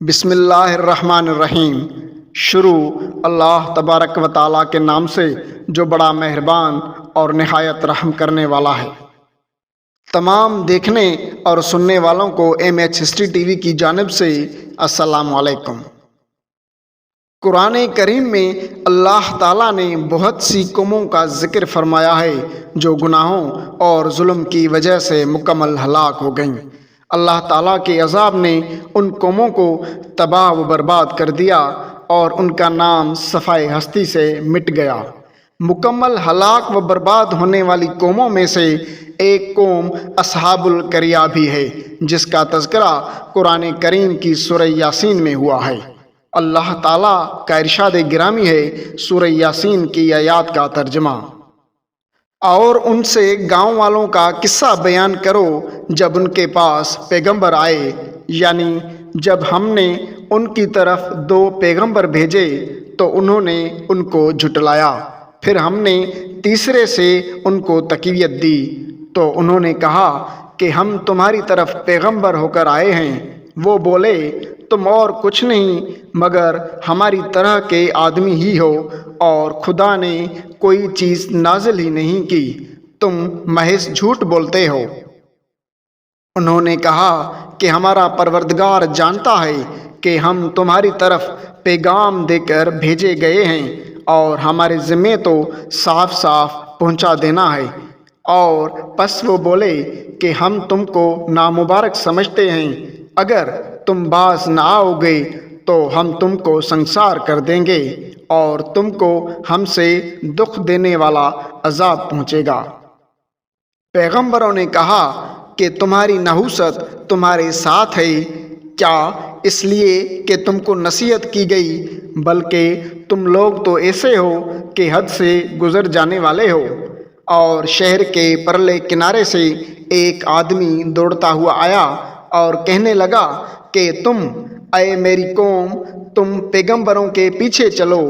بسم اللہ الرحمن الرحیم۔ شروع اللہ تبارک و تعالیٰ کے نام سے جو بڑا مہربان اور نہایت رحم کرنے والا ہے۔ تمام دیکھنے اور سننے والوں کو MH ہسٹری ٹی وی کی جانب سے السلام علیکم۔ قرآن کریم میں اللہ تعالیٰ نے بہت سی قوموں کا ذکر فرمایا ہے جو گناہوں اور ظلم کی وجہ سے مکمل ہلاک ہو گئیں۔ اللہ تعالیٰ کے عذاب نے ان قوموں کو تباہ و برباد کر دیا اور ان کا نام صفحۂ ہستی سے مٹ گیا۔ مکمل ہلاک و برباد ہونے والی قوموں میں سے ایک قوم اصحاب القریہ بھی ہے جس کا تذکرہ قرآن کریم کی سورہ یاسین میں ہوا ہے۔ اللہ تعالیٰ کا ارشاد گرامی ہے، سورہ یاسین کی آیات کا ترجمہ: اور ان سے گاؤں والوں کا قصہ بیان کرو جب ان کے پاس پیغمبر آئے، یعنی جب ہم نے ان کی طرف 2 پیغمبر بھیجے تو انہوں نے ان کو جھٹلایا، پھر ہم نے تیسرے سے ان کو تقویت دی تو انہوں نے کہا کہ ہم تمہاری طرف پیغمبر ہو کر آئے ہیں۔ وہ بولے، تم اور کچھ نہیں مگر ہماری طرح کے آدمی ہی ہو اور خدا نے کوئی چیز نازل ہی نہیں کی، تم محض جھوٹ بولتے ہو۔ انہوں نے کہا کہ ہمارا پروردگار جانتا ہے کہ ہم تمہاری طرف پیغام دے کر بھیجے گئے ہیں اور ہمارے ذمے تو صاف صاف پہنچا دینا ہے۔ اور پس وہ بولے کہ ہم تم کو نامبارک سمجھتے ہیں، اگر تم باز نہ آؤ گے تو ہم تم کو سنسار کر دیں گے اور تم کو ہم سے دکھ دینے والا عذاب پہنچے گا۔ پیغمبروں نے کہا کہ تمہاری نحوست تمہارے ساتھ ہے، کیا اس لیے کہ تم کو نصیحت کی گئی، بلکہ تم لوگ تو ایسے ہو کہ حد سے گزر جانے والے ہو۔ اور شہر کے پرلے کنارے سے ایک آدمی دوڑتا ہوا آیا اور کہنے لگا کہ اے میری قوم، تم پیغمبروں کے پیچھے چلو،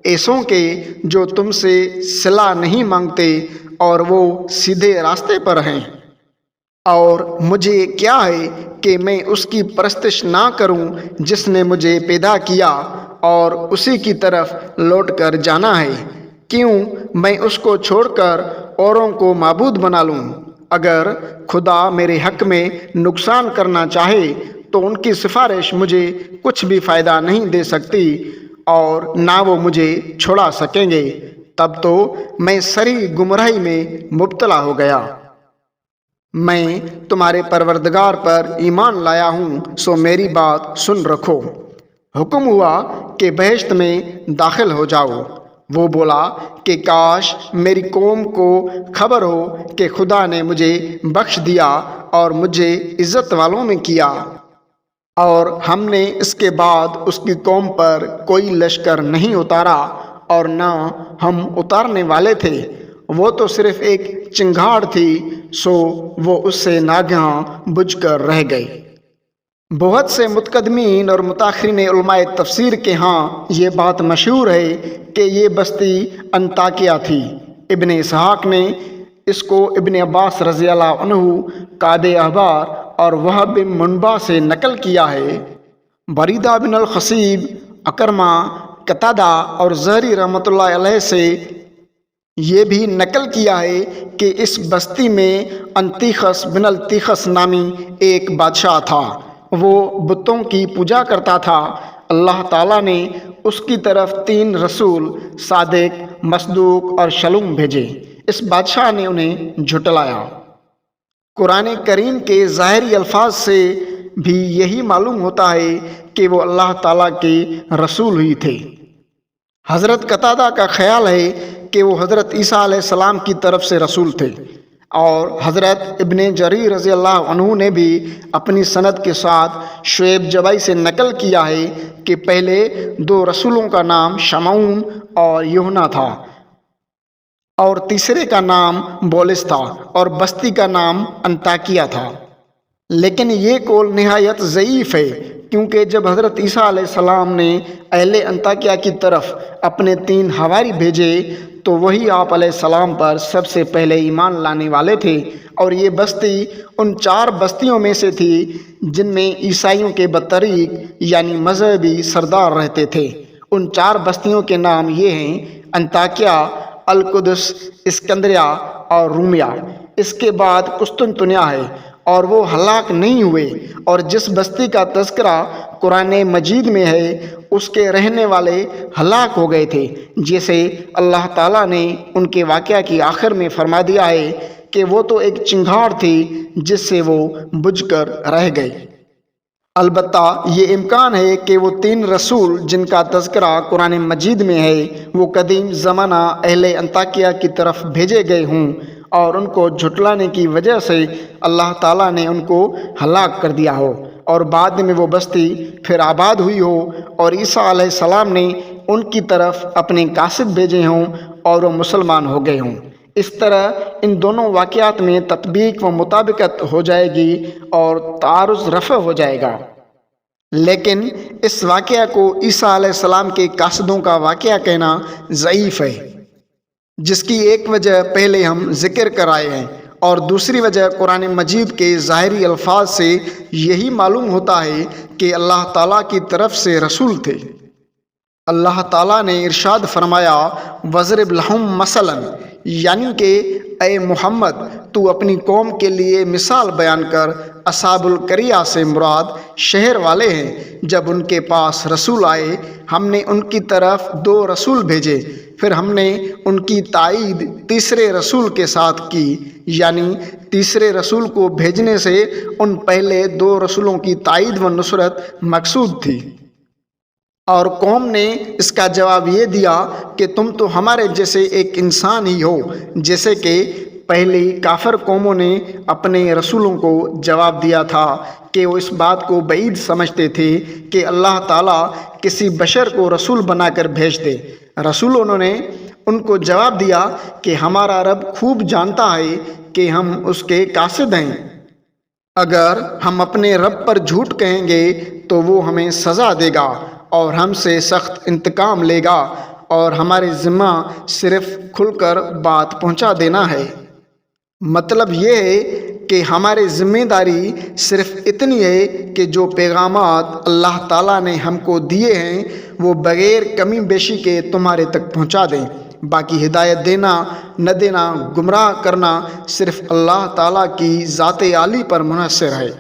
ایسوں کے جو تم سے صلہ نہیں مانگتے اور وہ سیدھے راستے پر ہیں۔ اور مجھے کیا ہے کہ میں اس کی پرستش نہ کروں جس نے مجھے پیدا کیا اور اسی کی طرف لوٹ کر جانا ہے؟ کیوں میں اس کو چھوڑ کر اوروں کو معبود بنا لوں؟ اگر خدا میرے حق میں نقصان کرنا چاہے تو ان کی سفارش مجھے کچھ بھی فائدہ نہیں دے سکتی اور نہ وہ مجھے چھڑا سکیں گے۔ تب تو میں سری گمراہی میں مبتلا ہو گیا۔ میں تمہارے پروردگار پر ایمان لایا ہوں، سو میری بات سن رکھو۔ حکم ہوا کہ بہشت میں داخل ہو جاؤ۔ وہ بولا کہ کاش میری قوم کو خبر ہو کہ خدا نے مجھے بخش دیا اور مجھے عزت والوں میں کیا، اور ہم نے اس کے بعد اس کی قوم پر کوئی لشکر نہیں اتارا اور نہ ہم اتارنے والے تھے۔ وہ تو صرف ایک چنگھاڑ تھی، سو وہ اس سے ناگہاں بجھ کر رہ گئی۔ بہت سے متقدمین اور متاخرین علماء تفسیر کے ہاں یہ بات مشہور ہے کہ یہ بستی انطاکیہ تھی۔ ابن اسحاق نے اس کو ابن عباس رضی اللہ عنہ، کعب احبار اور وہب بن منبع سے نقل کیا ہے۔ بریدہ بن الخصیب، اکرمہ، قتادہ اور زہری رحمۃ اللہ علیہ سے یہ بھی نقل کیا ہے کہ اس بستی میں انطیخس بن الطیخس نامی ایک بادشاہ تھا۔ وہ بتوں کی پوجا کرتا تھا۔ اللہ تعالیٰ نے اس کی طرف 3 رسول صادق، مصدوق اور شلوم بھیجے۔ اس بادشاہ نے انہیں جھٹلایا۔ قرآن کریم کے ظاہری الفاظ سے بھی یہی معلوم ہوتا ہے کہ وہ اللہ تعالیٰ کے رسول ہی تھے۔ حضرت قتادہ کا خیال ہے کہ وہ حضرت عیسیٰ علیہ السلام کی طرف سے رسول تھے، اور حضرت ابن جریر رضی اللہ عنہ نے بھی اپنی سند کے ساتھ شعیب جبائی سے نقل کیا ہے کہ پہلے 2 رسولوں کا نام شمعون اور یوحنا تھا، اور تیسرے کا نام بولس تھا، اور بستی کا نام انطاکیہ تھا۔ لیکن یہ قول نہایت ضعیف ہے، کیونکہ جب حضرت عیسیٰ علیہ السلام نے اہل انطاکیہ کی طرف اپنے 3 حواری بھیجے تو وہی آپ علیہ السلام پر سب سے پہلے ایمان لانے والے تھے، اور یہ بستی ان 4 بستیوں میں سے تھی جن میں عیسائیوں کے بطریق یعنی مذہبی سردار رہتے تھے۔ ان 4 بستیوں کے نام یہ ہیں: انطاکیہ، القدس، اسکندریہ اور رومیہ۔ اس کے بعد قسطنطنیہ ہے، اور وہ ہلاک نہیں ہوئے، اور جس بستی کا تذکرہ قرآن مجید میں ہے اس کے رہنے والے ہلاک ہو گئے تھے، جیسے اللہ تعالیٰ نے ان کے واقعہ کی آخر میں فرما دیا ہے کہ وہ تو ایک چنگھاڑ تھی جس سے وہ بجھ کر رہ گئی۔ البتہ یہ امکان ہے کہ وہ 3 رسول جن کا تذکرہ قرآن مجید میں ہے وہ قدیم زمانہ اہل انطاکیہ کی طرف بھیجے گئے ہوں، اور ان کو جھٹلانے کی وجہ سے اللہ تعالیٰ نے ان کو ہلاک کر دیا ہو، اور بعد میں وہ بستی پھر آباد ہوئی ہو، اور عیسیٰ علیہ السلام نے ان کی طرف اپنے قاصد بھیجے ہوں اور وہ مسلمان ہو گئے ہوں۔ اس طرح ان دونوں واقعات میں تطبیق و مطابقت ہو جائے گی اور تعارض رفع ہو جائے گا۔ لیکن اس واقعہ کو عیسیٰ علیہ السلام کے قاصدوں کا واقعہ کہنا ضعیف ہے، جس کی ایک وجہ پہلے ہم ذکر کر آئے ہیں، اور دوسری وجہ قرآن مجید کے ظاہری الفاظ سے یہی معلوم ہوتا ہے کہ اللہ تعالیٰ کی طرف سے رسول تھے۔ اللہ تعالیٰ نے ارشاد فرمایا: وَاضْرِبْ لَهُم مَثَلًا، یعنی کہ اے محمد تو اپنی قوم کے لیے مثال بیان کر۔ اصحاب القریہ سے مراد شہر والے ہیں۔ جب ان کے پاس رسول آئے ہم نے ان کی طرف 2 رسول بھیجے، پھر ہم نے ان کی تائید تیسرے رسول کے ساتھ کی، یعنی تیسرے رسول کو بھیجنے سے ان پہلے 2 رسولوں کی تائید و نصرت مقصود تھی۔ اور قوم نے اس کا جواب یہ دیا کہ تم تو ہمارے جیسے ایک انسان ہی ہو، جیسے کہ پہلی کافر قوموں نے اپنے رسولوں کو جواب دیا تھا کہ وہ اس بات کو بعید سمجھتے تھے کہ اللہ تعالیٰ کسی بشر کو رسول بنا کر بھیج دے۔ رسولوں نے ان کو جواب دیا کہ ہمارا رب خوب جانتا ہے کہ ہم اس کے قاصد ہیں۔ اگر ہم اپنے رب پر جھوٹ کہیں گے تو وہ ہمیں سزا دے گا اور ہم سے سخت انتقام لے گا، اور ہمارے ذمہ صرف کھل کر بات پہنچا دینا ہے۔ مطلب یہ ہے کہ ہماری ذمہ داری صرف اتنی ہے کہ جو پیغامات اللہ تعالیٰ نے ہم کو دیے ہیں وہ بغیر کمی بیشی کے تمہارے تک پہنچا دیں۔ باقی ہدایت دینا نہ دینا، گمراہ کرنا صرف اللہ تعالیٰ کی ذات عالی پر منحصر ہے۔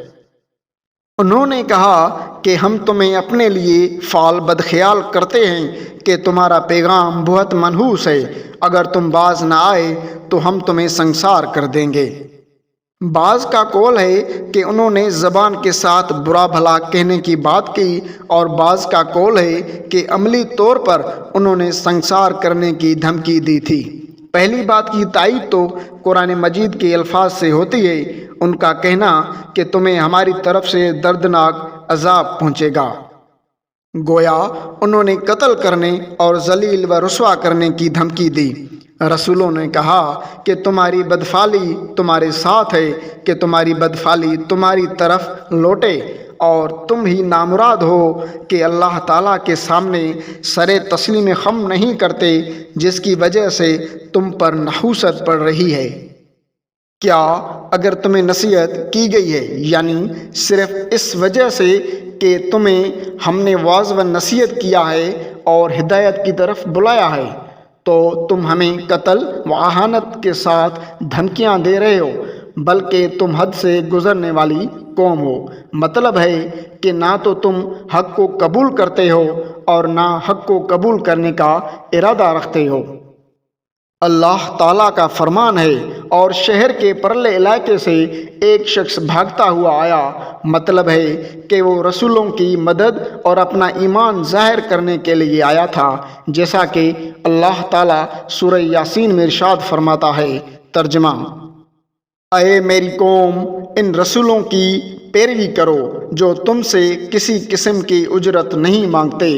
انہوں نے کہا کہ ہم تمہیں اپنے لیے فعال بدخیال کرتے ہیں کہ تمہارا پیغام بہت منحوس ہے، اگر تم باز نہ آئے تو ہم تمہیں سنسار کر دیں گے۔ بعض کا قول ہے کہ انہوں نے زبان کے ساتھ برا بھلا کہنے کی بات کی، اور بعض کا قول ہے کہ عملی طور پر انہوں نے سنسار کرنے کی دھمکی دی تھی۔ پہلی بات کی تائید تو قرآن مجید کے الفاظ سے ہوتی ہے، ان کا کہنا کہ تمہیں ہماری طرف سے دردناک عذاب پہنچے گا۔ گویا انہوں نے قتل کرنے اور ذلیل و رسوا کرنے کی دھمکی دی۔ رسولوں نے کہا کہ تمہاری بدفعلی تمہارے ساتھ ہے، کہ تمہاری بدفعلی تمہاری طرف لوٹے، اور تم ہی نامراد ہو کہ اللہ تعالیٰ کے سامنے سر تسلیم خم نہیں کرتے، جس کی وجہ سے تم پر نحوست پڑ رہی ہے۔ کیا اگر تمہیں نصیحت کی گئی ہے، یعنی صرف اس وجہ سے کہ تمہیں ہم نے واعظ و نصیحت کیا ہے اور ہدایت کی طرف بلایا ہے، تو تم ہمیں قتل و اہانت کے ساتھ دھمکیاں دے رہے ہو، بلکہ تم حد سے گزرنے والی قوم ہو۔ مطلب ہے کہ نہ تو تم حق کو قبول کرتے ہو اور نہ حق کو قبول کرنے کا ارادہ رکھتے ہو۔ اللہ تعالیٰ کا فرمان ہے، اور شہر کے پرلے علاقے سے ایک شخص بھاگتا ہوا آیا۔ مطلب ہے کہ وہ رسولوں کی مدد اور اپنا ایمان ظاہر کرنے کے لیے آیا تھا، جیسا کہ اللہ تعالیٰ سورہ یاسین میں ارشاد فرماتا ہے۔ ترجمہ: اے میری قوم، ان رسولوں کی پیروی کرو جو تم سے کسی قسم کی اجرت نہیں مانگتے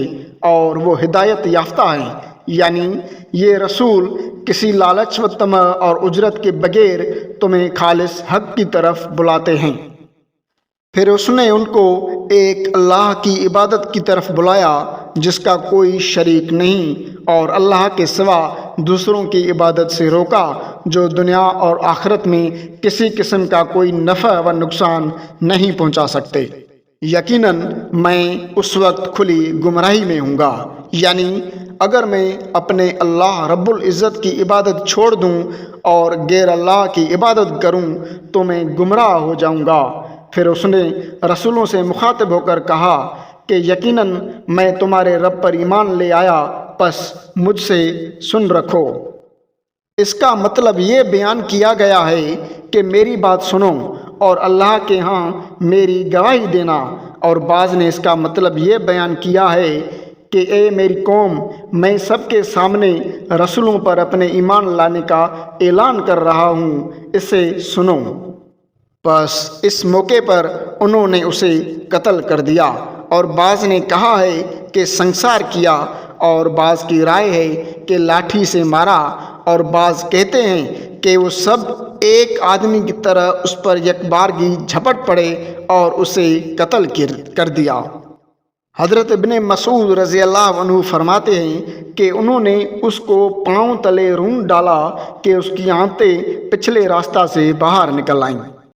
اور وہ ہدایت یافتہ ہیں، یعنی یہ رسول کسی لالچ و طمع اور اجرت کے بغیر تمہیں خالص حق کی طرف بلاتے ہیں۔ پھر اس نے ان کو ایک اللہ کی عبادت کی طرف بلایا جس کا کوئی شریک نہیں، اور اللہ کے سوا دوسروں کی عبادت سے روکا جو دنیا اور آخرت میں کسی قسم کا کوئی نفع و نقصان نہیں پہنچا سکتے۔ یقیناً میں اس وقت کھلی گمراہی میں ہوں گا، یعنی اگر میں اپنے اللہ رب العزت کی عبادت چھوڑ دوں اور غیر اللہ کی عبادت کروں تو میں گمراہ ہو جاؤں گا۔ پھر اس نے رسولوں سے مخاطب ہو کر کہا کہ یقیناً میں تمہارے رب پر ایمان لے آیا، پس مجھ سے سن رکھو۔ اس کا مطلب یہ بیان کیا گیا ہے کہ میری بات سنو اور اللہ کے ہاں میری گواہی دینا، اور بعض نے اس کا مطلب یہ بیان کیا ہے کہ اے میری قوم، میں سب کے سامنے رسولوں پر اپنے ایمان لانے کا اعلان کر رہا ہوں، اسے سنو۔ بس اس موقع پر انہوں نے اسے قتل کر دیا، اور بعض نے کہا ہے کہ سنسار کیا، اور بعض کی رائے ہے کہ لاٹھی سے مارا، اور بعض کہتے ہیں کہ وہ سب ایک آدمی کی طرح اس پر یکبارگی جھپٹ پڑے اور اسے قتل کر دیا۔ حضرت ابن مسعود رضی اللہ عنہ فرماتے ہیں کہ انہوں نے اس کو پاؤں تلے روند ڈالا کہ اس کی آنتیں پچھلے راستہ سے باہر نکل آئیں۔